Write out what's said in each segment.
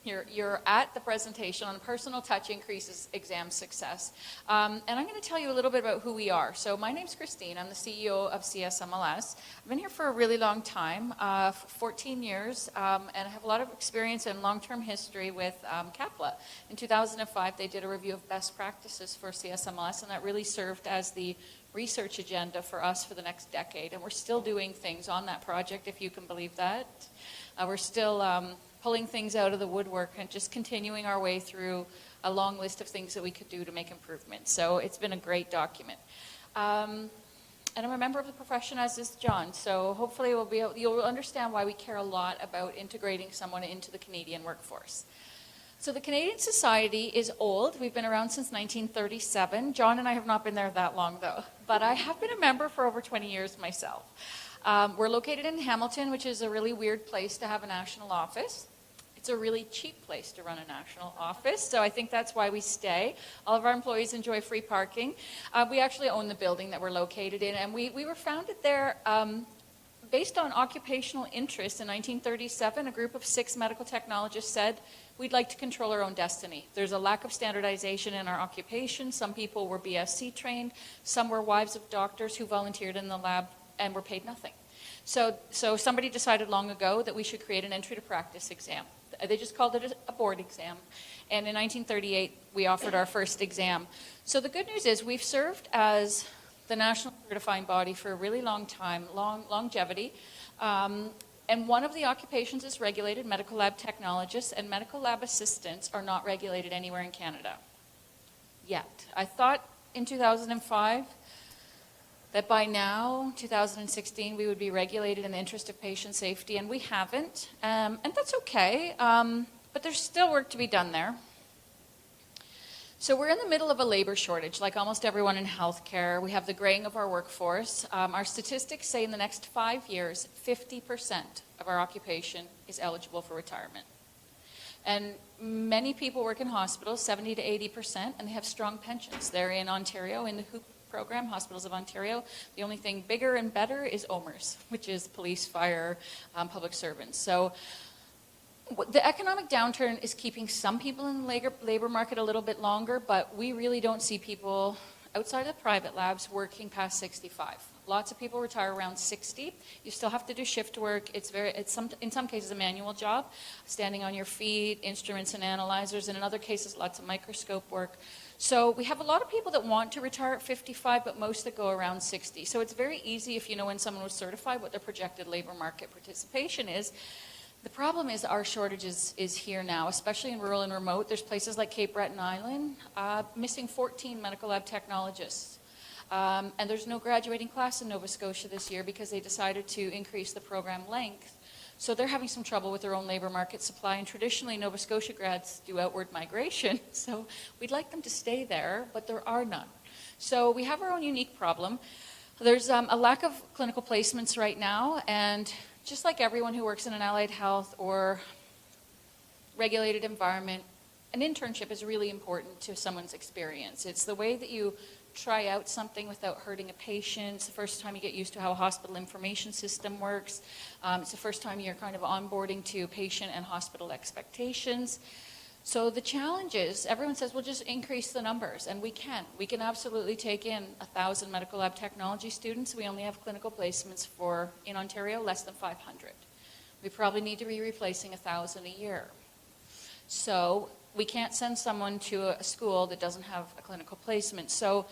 You're at the presentation on personal touch increases exam success. And I'm going to tell you a little bit about who we are. So my name's Christine. I'm the CEO of CSMLS. I've been here for a really long time, 14 years, and I have a lot of experience and long-term history with CAPLA. In 2005, they did a review of best practices for CSMLS, and that really served as the research agenda for us for the next decade. And we're still doing things on that project, if you can believe that. We're still pulling things out of the woodwork and just continuing our way through a long list of things that we could do to make improvements. So it's been a great document. And I'm a member of the profession, as is John. So hopefully you'll understand why we care a lot about integrating someone into the Canadian workforce. So the Canadian Society is old. We've been around since 1937. John and I have not been there that long, though. But I have been a member for over 20 years myself. We're located in Hamilton, which is a really weird place to have a national office. It's a really cheap place to run a national office, so I think that's why we stay. All of our employees enjoy free parking. We actually own the building that we're located in, and we were founded there based on occupational interest. In 1937, a group of 6 medical technologists said, we'd like to control our own destiny. There's a lack of standardization in our occupation. Some people were BSc trained. Some were wives of doctors who volunteered in the lab and were paid nothing. So somebody decided long ago that we should create an entry to practice exam. They just called it a board exam. And in 1938, we offered our first exam. So the good news is we've served as the national certifying body for a really long time, longevity. And one of the occupations is regulated. Medical lab technologists and medical lab assistants are not regulated anywhere in Canada yet. I thought in 2005 that by now, 2016, we would be regulated in the interest of patient safety, and we haven't. And that's okay, but there's still work to be done there. So we're in the middle of a labor shortage, like almost everyone in healthcare. We have the graying of our workforce. Our statistics say in the next 5 years, 50% of our occupation is eligible for retirement. And many people work in hospitals, 70 to 80%, and they have strong pensions. They're in Ontario, in the HOOP program, Hospitals of Ontario. The only thing bigger and better is OMERS, which is police, fire, public servants. So the economic downturn is keeping some people in the labor market a little bit longer, but we really don't see people outside of the private labs working past 65. Lots of people retire around 60. You still have to do shift work. It's in some cases a manual job, standing on your feet, instruments and analyzers, and in other cases lots of microscope work. So we have a lot of people that want to retire at 55, but most that go around 60. So it's very easy if you know when someone was certified what their projected labor market participation is. The problem is our shortage is here now, especially in rural and remote. There's places like Cape Breton Island missing 14 medical lab technologists. And there's no graduating class in Nova Scotia this year because they decided to increase the program length. So they're having some trouble with their own labor market supply, and traditionally Nova Scotia grads do outward migration, so we'd like them to stay there, but there are none. So we have our own unique problem. There's a lack of clinical placements right now, and just like everyone who works in an allied health or regulated environment, an internship is really important to someone's experience. It's the way that you try out something without hurting a patient. It's the first time you get used to how a hospital information system works. It's the first time you're kind of onboarding to patient and hospital expectations. So the challenge is, everyone says, well, just increase the numbers, and we can. We can absolutely take in 1,000 medical lab technology students. We only have clinical placements for, in Ontario, less than 500. We probably need to be replacing 1,000 a year. So we can't send someone to a school that doesn't have a clinical placement. So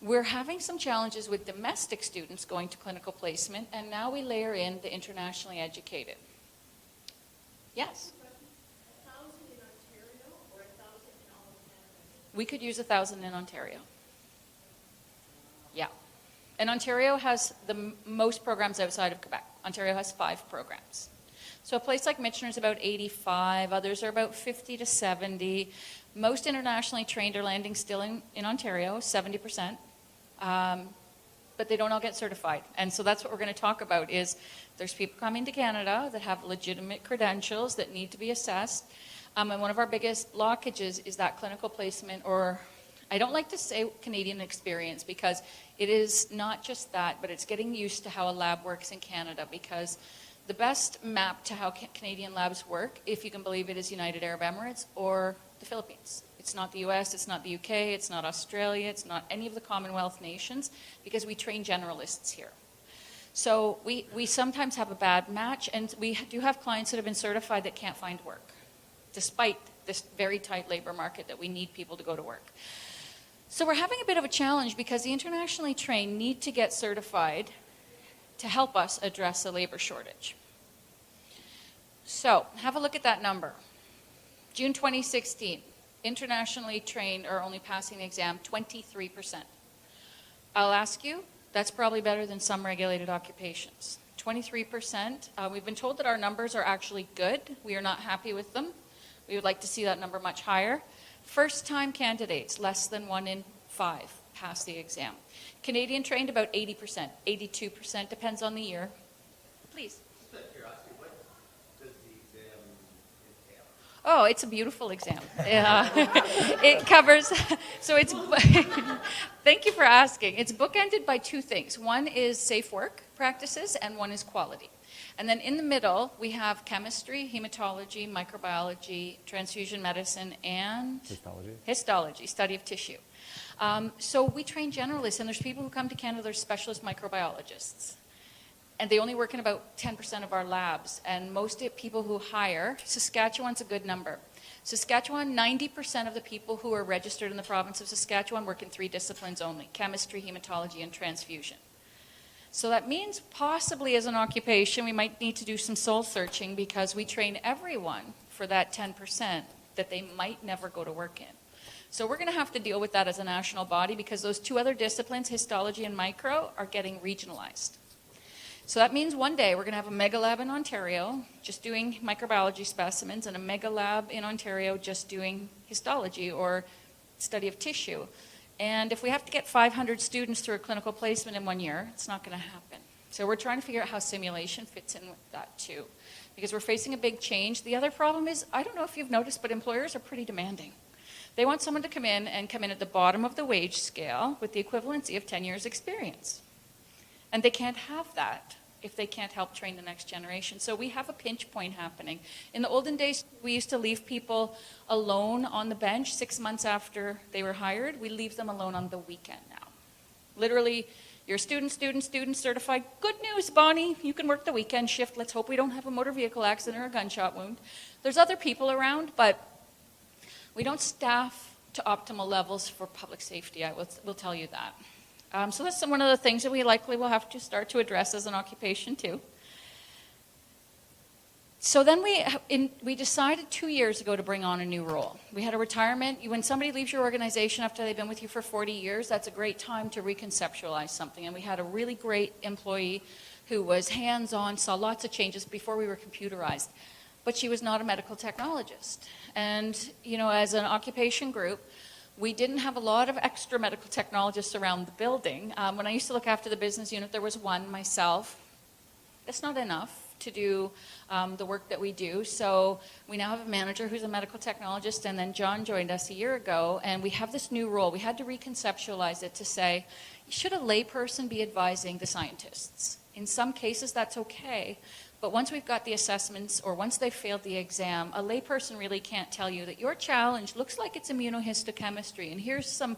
we're having some challenges with domestic students going to clinical placement, and now we layer in the internationally educated. Yes? 1,000 in Ontario or 1,000 in all of Canada? We could use 1,000 in Ontario. Yeah. And Ontario has the most programs outside of Quebec. Ontario has 5 programs. So a place like Michener is about 85, others are about 50 to 70. Most internationally trained are landing still in Ontario, 70%, but they don't all get certified. And so that's what we're going to talk about is there's people coming to Canada that have legitimate credentials that need to be assessed. And one of our biggest blockages is that clinical placement, or I don't like to say Canadian experience because it is not just that, but it's getting used to how a lab works in Canada, because The best map to how Canadian labs work, if you can believe it, is United Arab Emirates or the Philippines. It's not the US, it's not the UK, it's not Australia, it's not any of the Commonwealth nations, because we train generalists here. So we sometimes have a bad match, and we do have clients that have been certified that can't find work, despite this very tight labor market that we need people to go to work. So we're having a bit of a challenge because the internationally trained need to get certified to help us address the labor shortage. So have a look at that number. June 2016, internationally trained are only passing the exam 23%. I'll ask you, that's probably better than some regulated occupations. 23%, we've been told that our numbers are actually good. We are not happy with them. We would like to see that number much higher. First-time candidates, less than 1 in 5 pass the exam. Canadian trained about 80%, 82%, depends on the year. Please. Just out of curiosity, what does the exam entail? Oh, it's a beautiful exam. It covers, so it's, thank you for asking. It's bookended by 2 things. One is safe work practices and one is quality. And then in the middle, we have chemistry, hematology, microbiology, transfusion medicine, and histology, study of tissue. So we train generalists, and there's people who come to Canada, they're specialist microbiologists. And they only work in about 10% of our labs. And most people who hire, Saskatchewan's a good number. Saskatchewan, 90% of the people who are registered in the province of Saskatchewan work in 3 disciplines only, chemistry, hematology, and transfusion. So that means possibly as an occupation, we might need to do some soul searching because we train everyone for that 10% that they might never go to work in. So we're going to have to deal with that as a national body because those 2 other disciplines, histology and micro, are getting regionalized. So that means one day we're going to have a mega lab in Ontario just doing microbiology specimens and a mega lab in Ontario just doing histology or study of tissue. And if we have to get 500 students through a clinical placement in 1 year, it's not going to happen. So we're trying to figure out how simulation fits in with that too, because we're facing a big change. The other problem is, I don't know if you've noticed, but employers are pretty demanding. They want someone to come in at the bottom of the wage scale with the equivalency of 10 years experience. And they can't have that if they can't help train the next generation. So we have a pinch point happening. In the olden days, we used to leave people alone on the bench 6 months after they were hired. We leave them alone on the weekend now. Literally, you're student, certified. Good news, Bonnie, you can work the weekend shift. Let's hope we don't have a motor vehicle accident or a gunshot wound. There's other people around, but we don't staff to optimal levels for public safety. I will tell you that. So that's one of the things that we likely will have to start to address as an occupation too. So then we decided 2 years ago to bring on a new role. We had a retirement. When somebody leaves your organization after they've been with you for 40 years, that's a great time to reconceptualize something. And we had a really great employee who was hands-on, saw lots of changes before we were computerized. But she was not a medical technologist. And, as an occupation group, we didn't have a lot of extra medical technologists around the building. When I used to look after the business unit, there was one, myself. That's not enough to do the work that we do. So we now have a manager who's a medical technologist, and then John joined us a year ago, and we have this new role. We had to reconceptualize it to say, should a layperson be advising the scientists? In some cases, that's okay. But once we've got the assessments or once they've failed the exam, a layperson really can't tell you that your challenge looks like it's immunohistochemistry, and here's some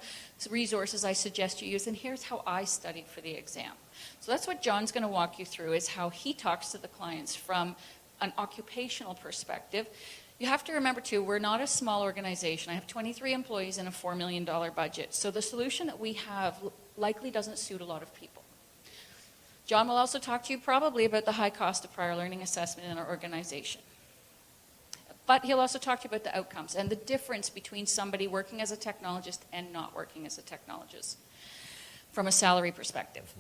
resources I suggest you use, and here's how I studied for the exam. So that's what John's going to walk you through, is how he talks to the clients from an occupational perspective. You have to remember, too, we're not a small organization. I have 23 employees and a $4 million budget. So the solution that we have likely doesn't suit a lot of people. John will also talk to you probably about the high cost of prior learning assessment in our organization. But he'll also talk to you about the outcomes and the difference between somebody working as a technologist and not working as a technologist from a salary perspective.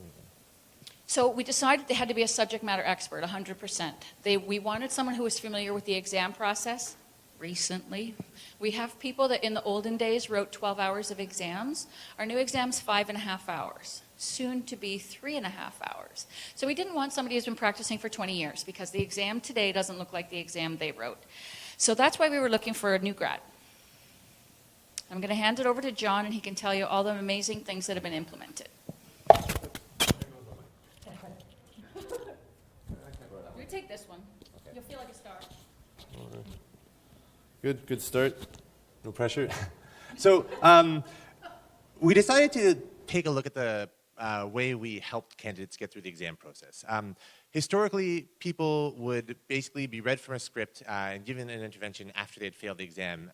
So we decided they had to be a subject matter expert, 100%. We wanted someone who was familiar with the exam process. Recently, we have people that in the olden days wrote 12 hours of exams. Our new exam's 5.5 hours. Soon to be 3.5 hours. So we didn't want somebody who's been practicing for 20 years because the exam today doesn't look like the exam they wrote. So that's why we were looking for a new grad. I'm going to hand it over to John, and he can tell you all the amazing things that have been implemented. But take this one. Okay. You'll feel like a star. Good start. No pressure. So we decided to take a look at the way we helped candidates get through the exam process. Historically, people would basically be read from a script and given an intervention after they had failed the exam.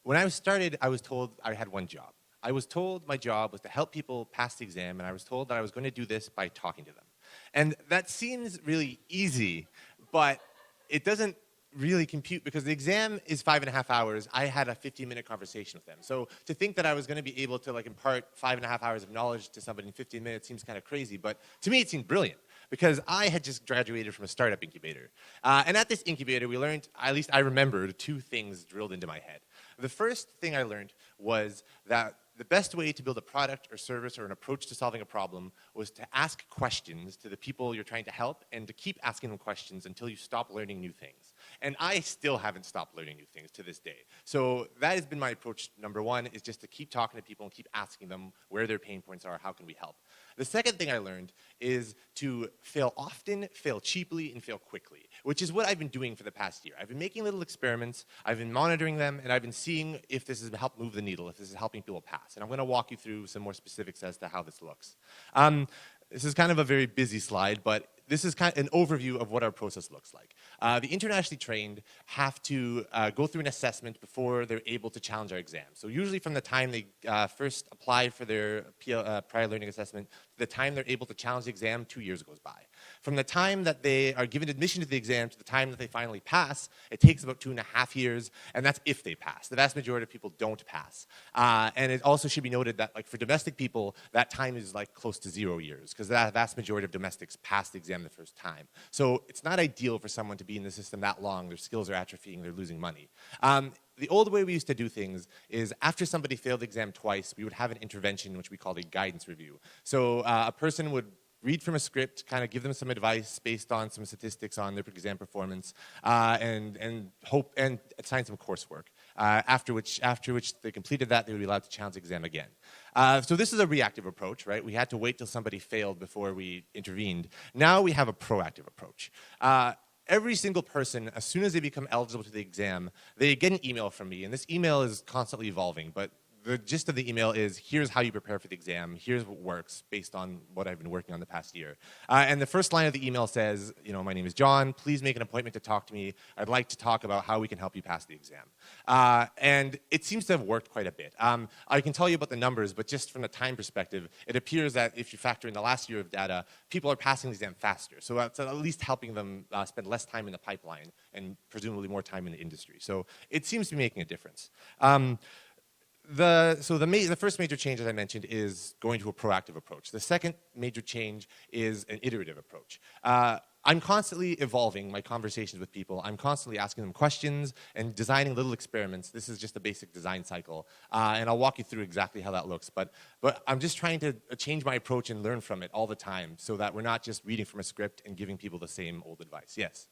When I started, I was told I had one job. I was told my job was to help people pass the exam, and I was told that I was going to do this by talking to them. And that seems really easy, but it doesn't really compute because the exam is 5.5 hours. I had a 15-minute conversation with them. So to think that I was going to be able to impart 5.5 hours of knowledge to somebody in 15 minutes seems kind of crazy, but to me it seemed brilliant because I had just graduated from a startup incubator. And at this incubator we learned, at least I remembered, 2 things drilled into my head. The first thing I learned was that the best way to build a product or service or an approach to solving a problem was to ask questions to the people you're trying to help and to keep asking them questions until you stop learning new things. And I still haven't stopped learning new things to this day. So that has been my approach. Number 1 is just to keep talking to people and keep asking them where their pain points are, how can we help. The second thing I learned is to fail often, fail cheaply, and fail quickly, which is what I've been doing for the past year. I've been making little experiments, I've been monitoring them, and I've been seeing if this has helped move the needle, if this is helping people pass. And I'm going to walk you through some more specifics as to how this looks. This is kind of a very busy slide, but this is kind of an overview of what our process looks like. The internationally trained have to go through an assessment before they're able to challenge our exam. So usually from the time they first apply for their prior learning assessment to the time they're able to challenge the exam, 2 years goes by. From the time that they are given admission to the exam to the time that they finally pass, it takes about 2.5 years, and that's if they pass. The vast majority of people don't pass. And it also should be noted that for domestic people, that time is close to 0 years, because the vast majority of domestics pass the exam the first time. So it's not ideal for someone to be in the system that long. Their skills are atrophying, they're losing money. The old way we used to do things is after somebody failed the exam twice, we would have an intervention which we called a guidance review. So a person would read from a script, kind of give them some advice based on some statistics on their exam performance, and assign some coursework. After which they completed that, they would be allowed to challenge the exam again. So this is a reactive approach, right? We had to wait till somebody failed before we intervened. Now we have a proactive approach. Every single person, as soon as they become eligible to the exam, they get an email from me, and this email is constantly evolving, but the gist of the email is, here's how you prepare for the exam, here's what works based on what I've been working on the past year. And the first line of the email says, my name is John, please make an appointment to talk to me. I'd like to talk about how we can help you pass the exam. And it seems to have worked quite a bit. I can tell you about the numbers, but just from the time perspective, it appears that if you factor in the last year of data, people are passing the exam faster. So that's at least helping them spend less time in the pipeline and presumably more time in the industry. So it seems to be making a difference. The first major change, as I mentioned, is going to a proactive approach. The second major change is an iterative approach. I'm constantly evolving my conversations with people. I'm constantly asking them questions and designing little experiments. This is just a basic design cycle. And I'll walk you through exactly how that looks. But I'm just trying to change my approach and learn from it all the time so that we're not just reading from a script and giving people the same old advice. Yes?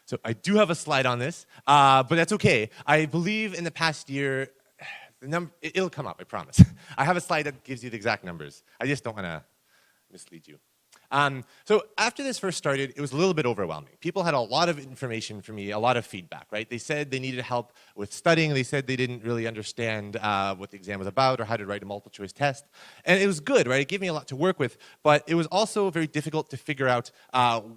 So I do have a slide on this, but that's okay. I believe in the past year, it'll come up, I promise. I have a slide that gives you the exact numbers. I just don't want to mislead you. So after this first started, it was a little bit overwhelming. People had a lot of information for me, a lot of feedback, right? They said they needed help with studying. They said they didn't really understand what the exam was about or how to write a multiple choice test. And it was good, right? It gave me a lot to work with, but it was also very difficult to figure out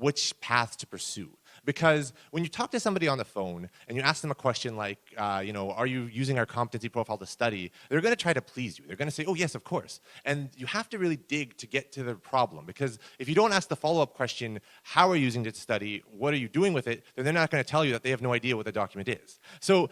which path to pursue. Because when you talk to somebody on the phone and you ask them a question like, are you using our competency profile to study, they're going to try to please you. They're going to say, oh, yes, of course. And you have to really dig to get to the problem. Because if you don't ask the follow-up question, how are you using it to study, what are you doing with it, then they're not going to tell you that they have no idea what the document is. So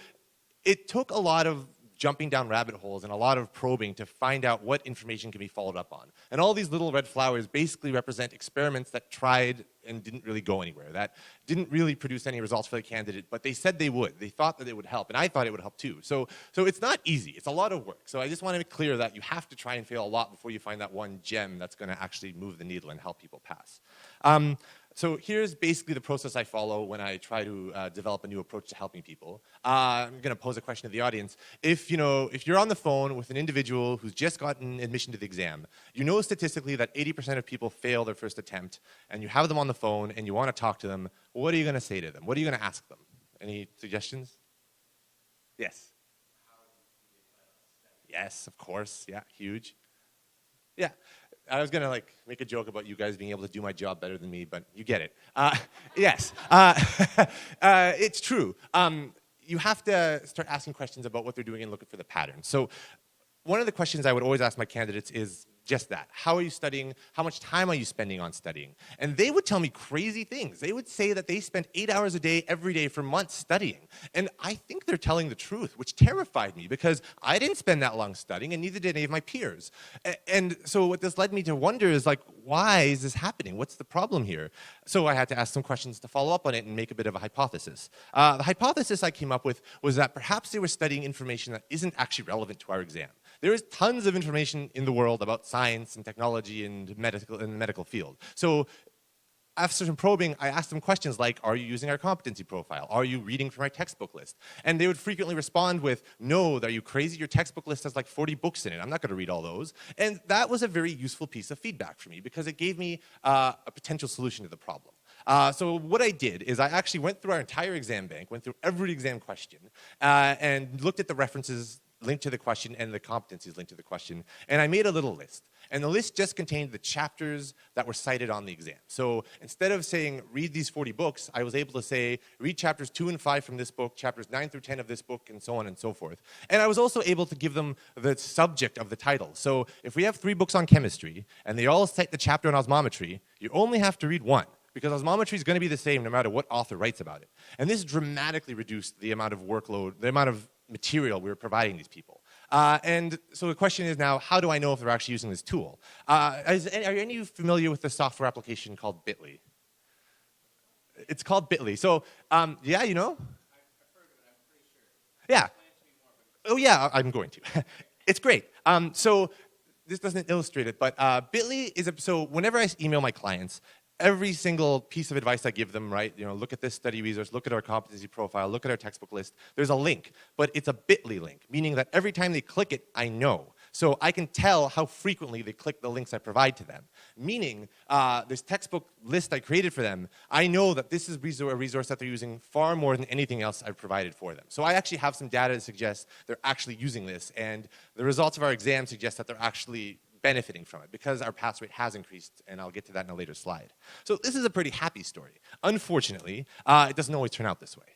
it took a lot of jumping down rabbit holes and a lot of probing to find out what information can be followed up on. And all these little red flowers basically represent experiments that tried and didn't really go anywhere, that didn't really produce any results for the candidate, but they said they would. They thought that it would help, and I thought it would help too. So it's not easy. It's a lot of work. So I just want to make clear that you have to try and fail a lot before you find that one gem that's going to actually move the needle and help people pass. So here's basically the process I follow when I try to develop a new approach to helping people. I'm going to pose a question to the audience. If you're on the phone with an individual who's just gotten admission to the exam, you know statistically that 80% of people fail their first attempt, and you have them on the phone and you want to talk to them, what are you going to say to them? What are you going to ask them? Any suggestions? Yes. Yes, of course. Yeah, huge. Yeah. I was going to make a joke about you guys being able to do my job better than me, but you get it. Yes. It's true. You have to start asking questions about what they're doing and looking for the pattern. So one of the questions I would always ask my candidates is just that. How are you studying? How much time are you spending on studying? And they would tell me crazy things. They would say that they spent 8 hours a day every day for months studying. And I think they're telling the truth, which terrified me because I didn't spend that long studying and neither did any of my peers. And so what this led me to wonder is why is this happening? What's the problem here? So I had to ask some questions to follow up on it and make a bit of a hypothesis. The hypothesis I came up with was that perhaps they were studying information that isn't actually relevant to our exam. There is tons of information in the world about science and technology and in the medical field. So after some probing, I asked them questions like, are you using our competency profile? Are you reading from our textbook list? And they would frequently respond with, no, are you crazy? Your textbook list has 40 books in it. I'm not going to read all those. And that was a very useful piece of feedback for me because it gave me a potential solution to the problem. So what I did is I actually went through our entire exam bank, went through every exam question, and looked at the references linked to the question and the competencies linked to the question, and I made a little list. And the list just contained the chapters that were cited on the exam. So instead of saying, read these 40 books, I was able to say, read chapters 2 and 5 from this book, chapters 9 through 10 of this book, and so on and so forth. And I was also able to give them the subject of the title. So if we have 3 books on chemistry, and they all cite the chapter on osmometry, you only have to read one, because osmometry is going to be the same no matter what author writes about it. And this dramatically reduced the amount of workload, the amount of material we were providing these people. And so the question is now, how do I know if they're actually using this tool? Are any of you familiar with the software application called Bitly? It's called Bitly. So, yeah, you know? I've heard of it, I'm pretty sure. Yeah. Oh, yeah, I'm going to. It's great. So this doesn't illustrate it, but Bitly is so whenever I email my clients, every single piece of advice I give them, right, look at this study resource, look at our competency profile, look at our textbook list, there's a link, but it's a bit.ly link, meaning that every time they click it, I know. So I can tell how frequently they click the links I provide to them. Meaning, this textbook list I created for them, I know that this is a resource that they're using far more than anything else I've provided for them. So I actually have some data that suggests they're actually using this, and the results of our exam suggest that they're actually benefiting from it because our pass rate has increased, and I'll get to that in a later slide. So this is a pretty happy story. Unfortunately, it doesn't always turn out this way.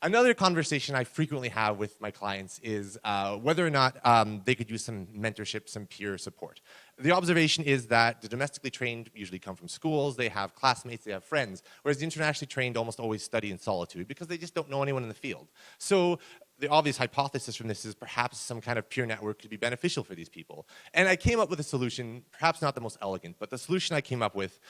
Another conversation I frequently have with my clients is whether or not they could use some mentorship, some peer support. The observation is that the domestically trained usually come from schools, they have classmates, they have friends, whereas the internationally trained almost always study in solitude because they just don't know anyone in the field. So the obvious hypothesis from this is perhaps some kind of peer network could be beneficial for these people. And I came up with a solution, perhaps not the most elegant, but the solution I came up with,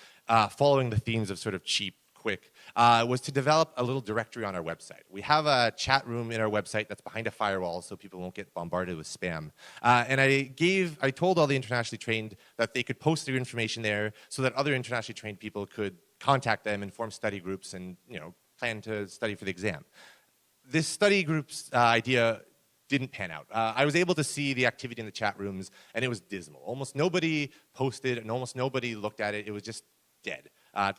following the themes of sort of cheap, quick, was to develop a little directory on our website. We have a chat room in our website that's behind a firewall so people won't get bombarded with spam. And I told all the internationally trained that they could post their information there so that other internationally trained people could contact them and form study groups and plan to study for the exam. This study group's idea didn't pan out. I was able to see the activity in the chat rooms, and it was dismal. Almost nobody posted, and almost nobody looked at it. It was just dead,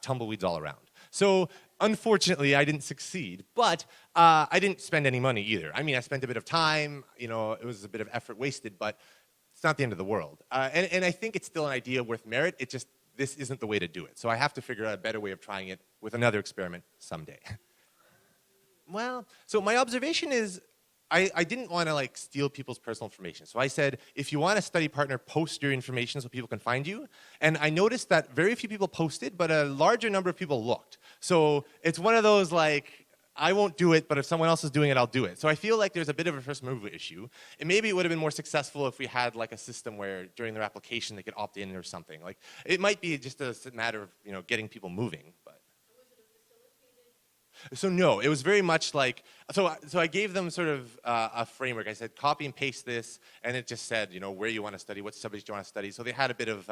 tumbleweeds all around. So unfortunately, I didn't succeed, but I didn't spend any money either. I mean, I spent a bit of time. It was a bit of effort wasted, but it's not the end of the world. And I think it's still an idea worth merit. It just, this isn't the way to do it. So I have to figure out a better way of trying it with another experiment someday. Well, so my observation is I didn't want to steal people's personal information. So I said, if you want a study partner, post your information so people can find you. And I noticed that very few people posted, but a larger number of people looked. So it's one of those I won't do it, but if someone else is doing it, I'll do it. So I feel like there's a bit of a first mover issue. And maybe it would have been more successful if we had a system where during their application they could opt in or something. It might be just a matter of getting people moving. But. So no, it was very much so I gave them sort of a framework. I said, copy and paste this, and it just said, where you want to study, what subjects you want to study. So they had a bit of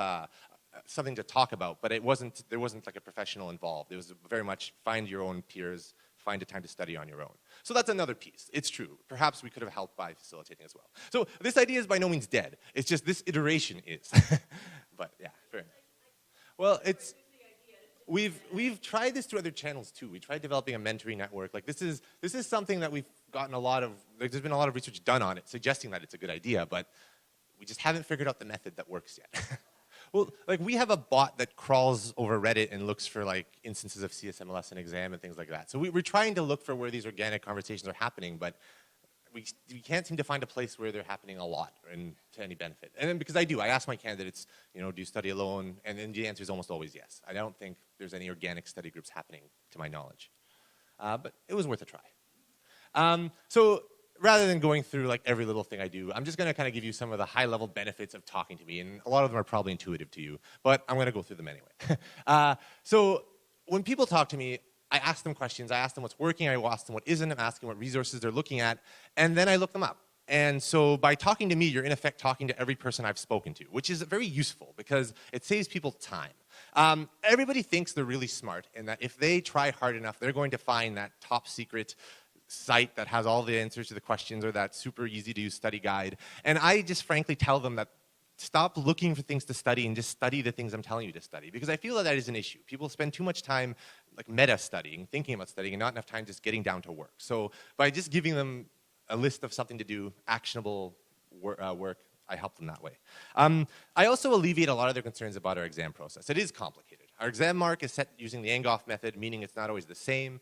something to talk about, but there wasn't like a professional involved. It was very much find your own peers, find a time to study on your own. So that's another piece. It's true. Perhaps we could have helped by facilitating as well. So this idea is by no means dead. It's just this iteration is. But yeah, fair enough. Well, we've tried this through other channels too. We tried developing a mentoring network. Like this is something that we've gotten a lot of, like, there's been a lot of research done on it suggesting that it's a good idea, but we just haven't figured out the method that works yet. Well, like we have a bot that crawls over Reddit and looks for like instances of CSMLS in exam and things like that. So we're trying to look for where these organic conversations are happening, but we can't seem to find a place where they're happening a lot and to any benefit. And then because I ask my candidates, do you study alone? And then the answer is almost always yes. I don't think there's any organic study groups happening to my knowledge. But it was worth a try. So rather than going through like every little thing I do, I'm just gonna kind of give you some of the high level benefits of talking to me. And a lot of them are probably intuitive to you, but I'm gonna go through them anyway. So when people talk to me, I ask them questions, I ask them what's working, I ask them what isn't, I'm asking what resources they're looking at, and then I look them up. And so by talking to me, you're in effect talking to every person I've spoken to, which is very useful because it saves people time. Everybody thinks they're really smart and that if they try hard enough, they're going to find that top secret site that has all the answers to the questions or that super easy to use study guide. And I just frankly tell them that stop looking for things to study and just study the things I'm telling you to study, because I feel that is an issue. People spend too much time like meta studying, thinking about studying, and not enough time just getting down to work. So by just giving them a list of something to do, actionable work, I help them that way. I also alleviate a lot of their concerns about our exam process. It is complicated. Our exam mark is set using the Angoff method, meaning it's not always the same.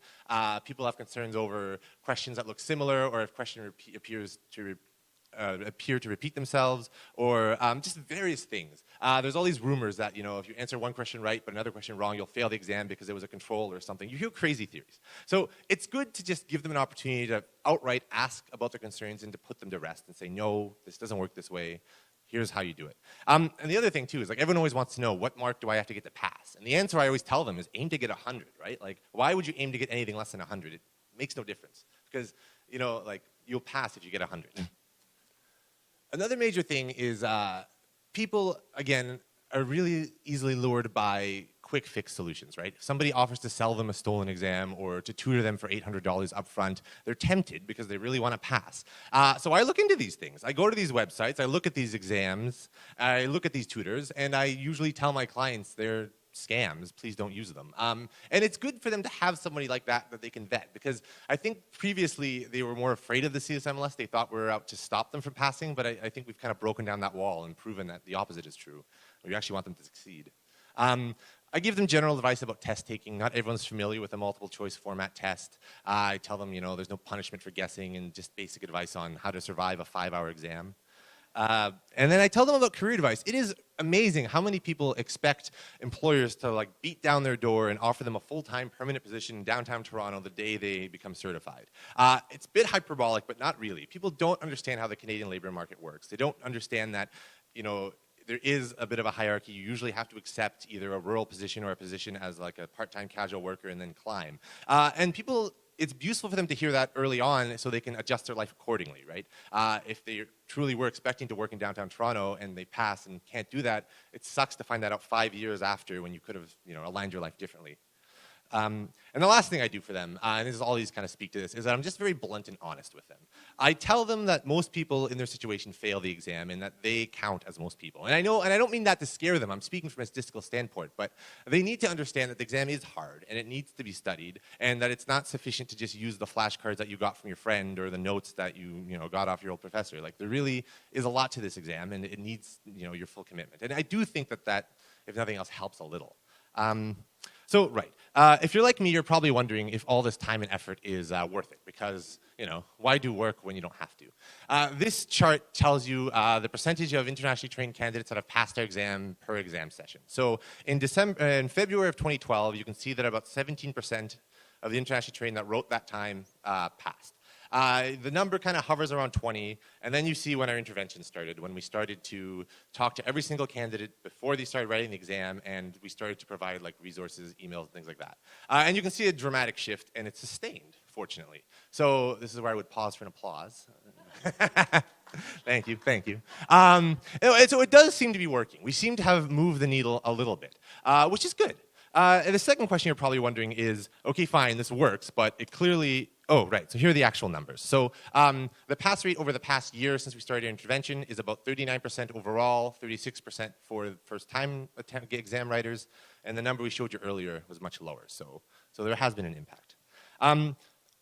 People have concerns over questions that look similar, or if question appears to appear to repeat themselves, or just various things. There's all these rumors that, if you answer one question right but another question wrong, you'll fail the exam because it was a control or something. You hear crazy theories. So it's good to just give them an opportunity to outright ask about their concerns and to put them to rest and say, no, this doesn't work this way. Here's how you do it. And the other thing too is like everyone always wants to know, what mark do I have to get to pass? And the answer I always tell them is aim to get 100, right? Like, why would you aim to get anything less than 100? It makes no difference because, like you'll pass if you get 100. Another major thing is people, again, are really easily lured by quick fix solutions, right? If somebody offers to sell them a stolen exam or to tutor them for $800 up front, they're tempted because they really want to pass. So I look into these things. I go to these websites, I look at these exams, I look at these tutors, and I usually tell my clients they're scams, please don't use them. And it's good for them to have somebody like that they can vet, because I think previously they were more afraid of the CSMLS. They thought we were out to stop them from passing, but I think we've kind of broken down that wall and proven that the opposite is true. We actually want them to succeed. I give them general advice about test taking. Not everyone's familiar with a multiple choice format test. I tell them, there's no punishment for guessing, and just basic advice on how to survive a 5-hour exam. And then I tell them about career advice. It is amazing how many people expect employers to like beat down their door and offer them a full-time permanent position in downtown Toronto the day they become certified. It's a bit hyperbolic, but not really. People don't understand how the Canadian labor market works. They don't understand that, there is a bit of a hierarchy. You usually have to accept either a rural position or a position as like a part-time casual worker and then climb. And people, it's useful for them to hear that early on so they can adjust their life accordingly, right? If they truly were expecting to work in downtown Toronto and they pass and can't do that, it sucks to find that out 5 years after when you could have, aligned your life differently. And the last thing I do for them, and this is all these kind of speak to this, is that I'm just very blunt and honest with them. I tell them that most people in their situation fail the exam and that they count as most people. And I don't mean that to scare them. I'm speaking from a statistical standpoint, but they need to understand that the exam is hard and it needs to be studied, and that it's not sufficient to just use the flashcards that you got from your friend or the notes that you got off your old professor. Like, there really is a lot to this exam, and it needs your full commitment. And I do think that, if nothing else, helps a little. So, right. If you're like me, you're probably wondering if all this time and effort is worth it, because, why do work when you don't have to? This chart tells you the percentage of internationally trained candidates that have passed their exam per exam session. So in February of 2012, you can see that about 17% of the internationally trained that wrote that time passed. The number kind of hovers around 20, and then you see when our intervention started, when we started to talk to every single candidate before they started writing the exam, and we started to provide like resources, emails, things like that. And you can see a dramatic shift, and it's sustained, fortunately. So this is where I would pause for an applause. Thank you, thank you. And so it does seem to be working. We seem to have moved the needle a little bit, which is good. And the second question you're probably wondering is, okay, fine, this works, but it clearly, oh, right, so here are the actual numbers. So the pass rate over the past year since we started intervention is about 39% overall, 36% for first-time exam writers, and the number we showed you earlier was much lower. So there has been an impact.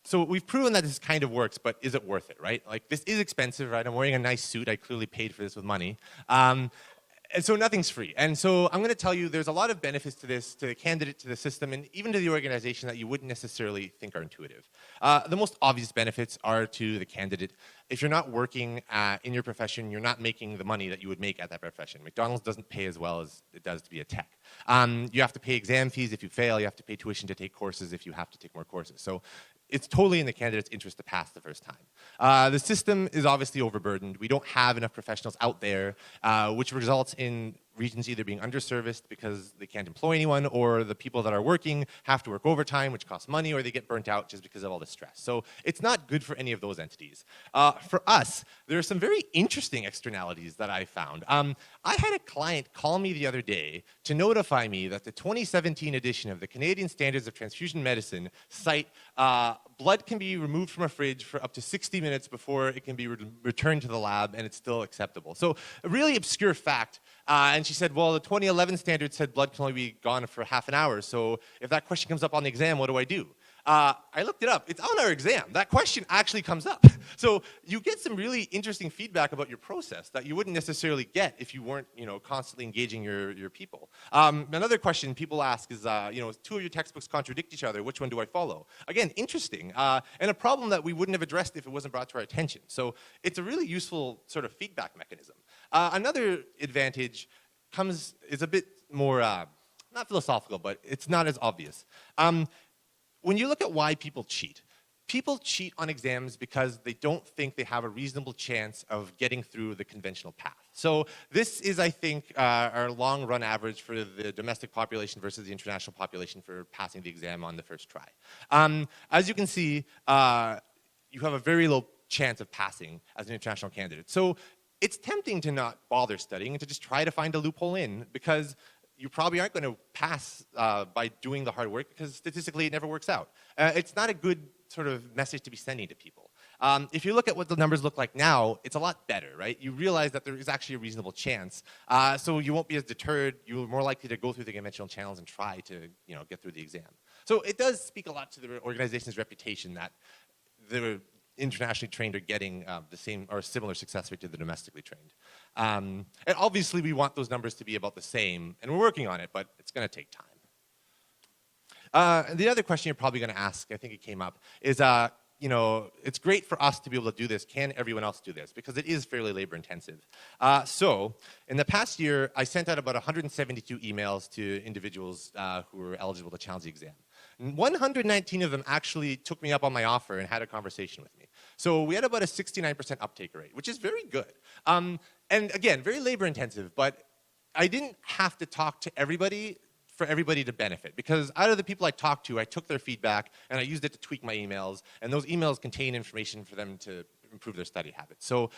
So we've proven that this kind of works, but is it worth it, right? Like, this is expensive, right? I'm wearing a nice suit. I clearly paid for this with money. And so nothing's free. And so I'm going to tell you there's a lot of benefits to this, to the candidate, to the system, and even to the organization that you wouldn't necessarily think are intuitive. The most obvious benefits are to the candidate. If you're not working in your profession, you're not making the money that you would make at that profession. McDonald's doesn't pay as well as it does to be a tech. You have to pay exam fees if you fail. You have to pay tuition to take courses if you have to take more courses. So it's totally in the candidate's interest to pass the first time. The system is obviously overburdened. We don't have enough professionals out there, which results in regions either being underserviced because they can't employ anyone, or the people that are working have to work overtime, which costs money, or they get burnt out just because of all the stress. So it's not good for any of those entities. For us, there are some very interesting externalities that I found. I had a client call me the other day to notify me that the 2017 edition of the Canadian Standards of Transfusion Medicine cite blood can be removed from a fridge for up to 60 minutes before it can be returned to the lab, and it's still acceptable. So a really obscure fact. And she said, well, the 2011 standard said blood can only be gone for half an hour. So if that question comes up on the exam, what do I do? I looked it up. It's on our exam. That question actually comes up. So you get some really interesting feedback about your process that you wouldn't necessarily get if you weren't, constantly engaging your people. Another question people ask is, two of your textbooks contradict each other. Which one do I follow? Again, interesting, and a problem that we wouldn't have addressed if it wasn't brought to our attention. So it's a really useful sort of feedback mechanism. Another advantage is a bit more, not philosophical, but it's not as obvious. When you look at why people cheat on exams because they don't think they have a reasonable chance of getting through the conventional path. So this is, I think, our long-run average for the domestic population versus the international population for passing the exam on the first try. As you can see, you have a very low chance of passing as an international candidate. So it's tempting to not bother studying and to just try to find a loophole in, because you probably aren't going to pass by doing the hard work, because statistically it never works out. It's not a good sort of message to be sending to people. If you look at what the numbers look like now, it's a lot better, right? You realize that there is actually a reasonable chance, so you won't be as deterred. You're more likely to go through the conventional channels and try to get through the exam. So it does speak a lot to the organization's reputation that the internationally trained are getting the same or similar success rate to the domestically trained. And obviously we want those numbers to be about the same, and we're working on it, but it's going to take time. The other question you're probably going to ask, I think it came up, is it's great for us to be able to do this. Can everyone else do this? Because it is fairly labor intensive. So in the past year, I sent out about 172 emails to individuals who were eligible to challenge the exam. 119 of them actually took me up on my offer and had a conversation with me. So we had about a 69% uptake rate, which is very good. And again, very labor intensive, but I didn't have to talk to everybody for everybody to benefit, because out of the people I talked to, I took their feedback and I used it to tweak my emails, and those emails contain information for them to improve their study habits. So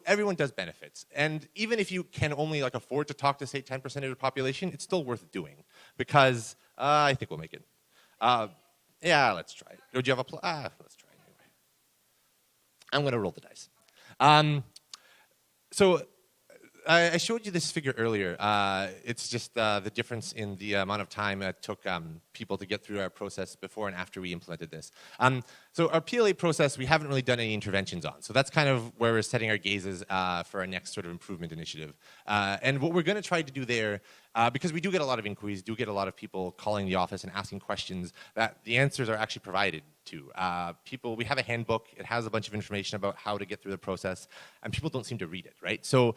everyone does benefits. And even if you can only afford to talk to, say, 10% of the population, it's still worth doing, because I think we'll make it. Yeah, let's try it. Or do you have a let's try it anyway. I'm going to roll the dice. So I showed you this figure earlier. It's just the difference in the amount of time it took people to get through our process before and after we implemented this. So our PLA process, we haven't really done any interventions on. So that's kind of where we're setting our gazes for our next sort of improvement initiative. And what we're going to try to do there, because we do get a lot of inquiries, do get a lot of people calling the office and asking questions that the answers are actually provided to. We have a handbook. It has a bunch of information about how to get through the process, and people don't seem to read it, right? So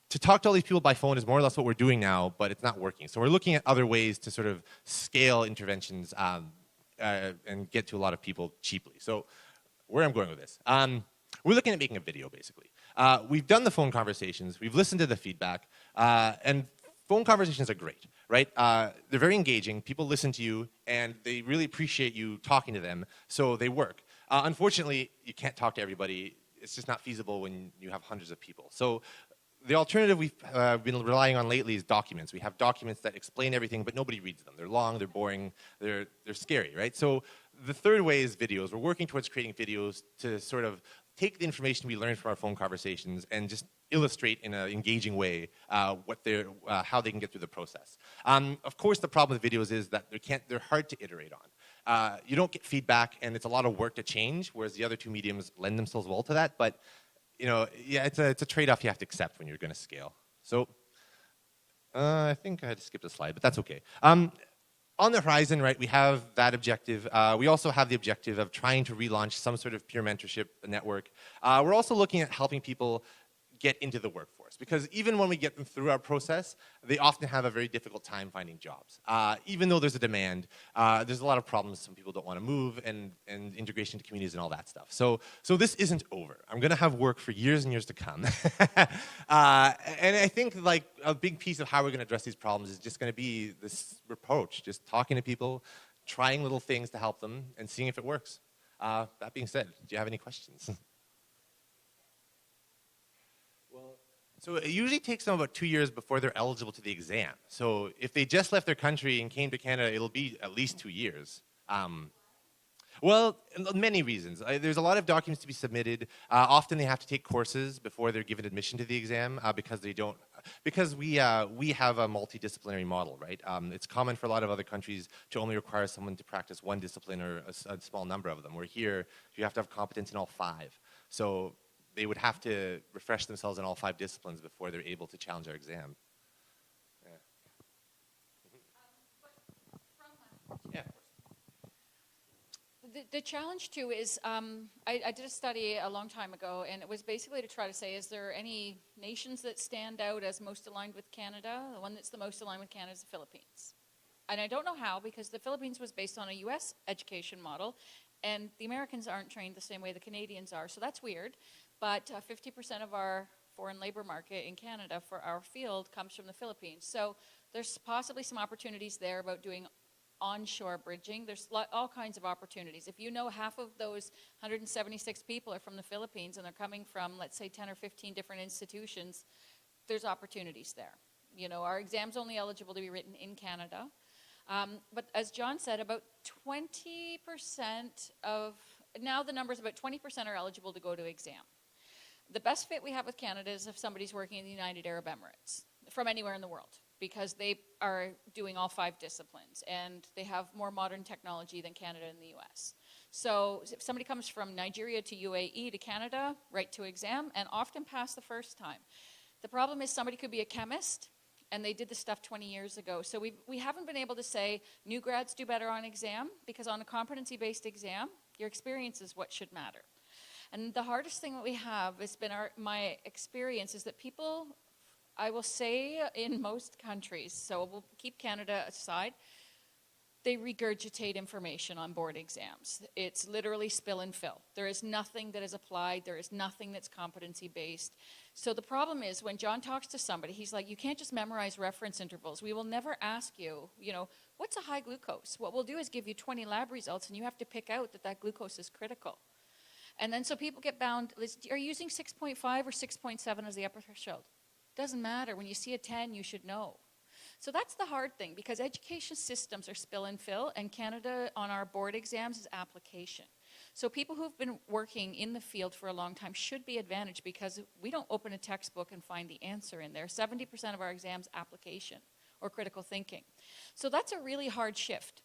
to talk to all these people by phone is more or less what we're doing now, but it's not working. So we're looking at other ways to sort of scale interventions and get to a lot of people cheaply. So where I'm going with this, we're looking at making a video, basically. We've done the phone conversations. We've listened to the feedback, and phone conversations are great, right? They're very engaging. People listen to you, and they really appreciate you talking to them, so they work. Unfortunately, you can't talk to everybody. it's just not feasible when you have hundreds of people. So the alternative we've been relying on lately is documents. We have documents that explain everything, but nobody reads them. They're long, they're boring, they're scary, right? So the third way is videos. We're working towards creating videos to sort of take the information we learned from our phone conversations and just illustrate in an engaging way how they can get through the process. Of course, the problem with videos is that they're hard to iterate on. You don't get feedback, and it's a lot of work to change, whereas the other two mediums lend themselves well to that. But yeah, it's a trade-off you have to accept when you're going to scale. So I think I had to skip the slide, but that's okay. On the horizon, right, we have that objective. We also have the objective of trying to relaunch some sort of peer mentorship network. We're also looking at helping people get into the workforce, because even when we get them through our process, they often have a very difficult time finding jobs. Even though there's a demand, there's a lot of problems. Some people don't want to move, and integration to communities and all that stuff. So this isn't over. I'm going to have work for years and years to come. And I think like a big piece of how we're going to address these problems is just going to be this approach, just talking to people, trying little things to help them, and seeing if it works. That being said, do you have any questions? So it usually takes them about 2 years before they're eligible to the exam. So if they just left their country and came to Canada, it'll be at least 2 years. Well, many reasons. There's a lot of documents to be submitted. Often they have to take courses before they're given admission to the exam because we have a multidisciplinary model, right? It's common for a lot of other countries to only require someone to practice one discipline or a small number of them. Where here, you have to have competence in all 5. So they would have to refresh themselves in all 5 disciplines before they're able to challenge our exam. Yeah. Yeah, of course. The challenge too is, I did a study a long time ago, and it was basically to try to say, is there any nations that stand out as most aligned with Canada? The one that's the most aligned with Canada is the Philippines. And I don't know how, because the Philippines was based on a US education model, and the Americans aren't trained the same way the Canadians are, so that's weird. But 50% of our foreign labor market in Canada for our field comes from the Philippines. So there's possibly some opportunities there about doing onshore bridging. There's all kinds of opportunities. If you know half of those 176 people are from the Philippines and they're coming from, let's say, 10 or 15 different institutions, there's opportunities there. Our exam's only eligible to be written in Canada. But as John said, about 20% now the numbers, about 20% are eligible to go to exam. The best fit we have with Canada is if somebody's working in the United Arab Emirates, from anywhere in the world, because they are doing all 5 disciplines, and they have more modern technology than Canada and the US. So if somebody comes from Nigeria to UAE to Canada, right to exam, and often pass the first time. The problem is somebody could be a chemist, and they did this stuff 20 years ago. So we haven't been able to say new grads do better on exam, because on a competency-based exam, your experience is what should matter. And the hardest thing that we have has been my experience is that people, I will say in most countries, so we'll keep Canada aside, they regurgitate information on board exams. It's literally spill and fill. There is nothing that is applied. There is nothing that's competency-based. So the problem is when John talks to somebody, he's like, you can't just memorize reference intervals. We will never ask you, what's a high glucose? What we'll do is give you 20 lab results, and you have to pick out that glucose is critical. And then so people get bound, are you using 6.5 or 6.7 as the upper threshold? Doesn't matter. When you see a 10, you should know. So that's the hard thing, because education systems are spill and fill, and Canada on our board exams is application. So people who've been working in the field for a long time should be advantaged, because we don't open a textbook and find the answer in there. 70% of our exams application or critical thinking. So that's a really hard shift.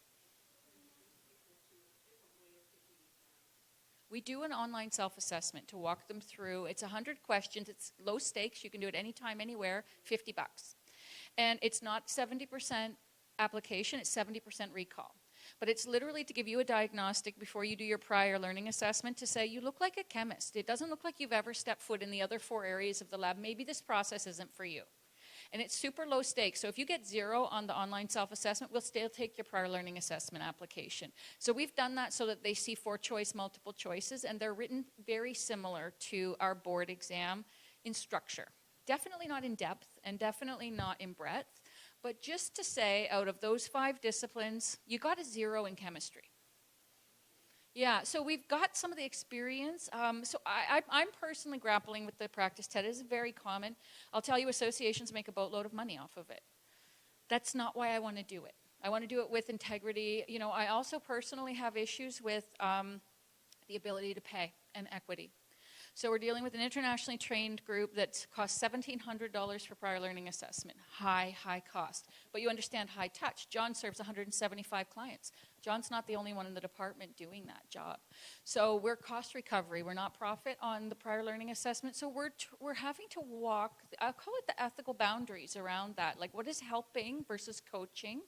We do an online self-assessment to walk them through. It's 100 questions. It's low stakes. You can do it anytime, anywhere, $50. And it's not 70% application. It's 70% recall. But it's literally to give you a diagnostic before you do your prior learning assessment to say, you look like a chemist. It doesn't look like you've ever stepped foot in the other 4 areas of the lab. Maybe this process isn't for you. And it's super low stakes. So if you get 0 on the online self-assessment, we'll still take your prior learning assessment application. So we've done that so that they see 4-choice, multiple choices, and they're written very similar to our board exam in structure. Definitely not in depth, and definitely not in breadth, but just to say out of those 5 disciplines, you got a 0 in chemistry. Yeah, so we've got some of the experience. I'm personally grappling with the practice test. It is very common. I'll tell you, associations make a boatload of money off of it. That's not why I want to do it. I want to do it with integrity. You know, I also personally have issues with the ability to pay and equity. So we're dealing with an internationally trained group that costs $1,700 for prior learning assessment. High cost. But you understand high touch. John serves 175 clients. John's not the only one in the department doing that job. So we're cost recovery. We're not profit on the prior learning assessment. So we're having to walk, I'll call it the ethical boundaries around that. Like, what is helping versus coaching?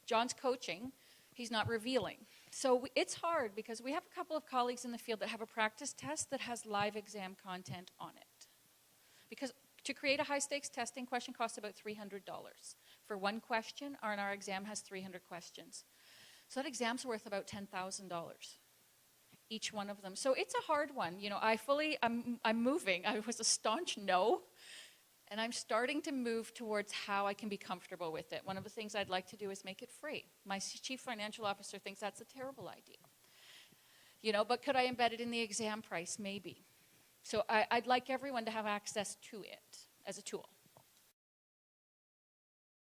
John's coaching. He's not revealing. So it's hard because we have a couple of colleagues in the field that have a practice test that has live exam content on it. Because to create a high-stakes testing question costs about $300. For one question, our exam has 300 questions. So that exam's worth about $10,000, each one of them. So it's a hard one. You know, I'm moving. I was a staunch no. And I'm starting to move towards how I can be comfortable with it. One of the things I'd like to do is make it free. My chief financial officer thinks that's a terrible idea. You know, but could I embed it in the exam price? Maybe. So I'd like everyone to have access to it as a tool.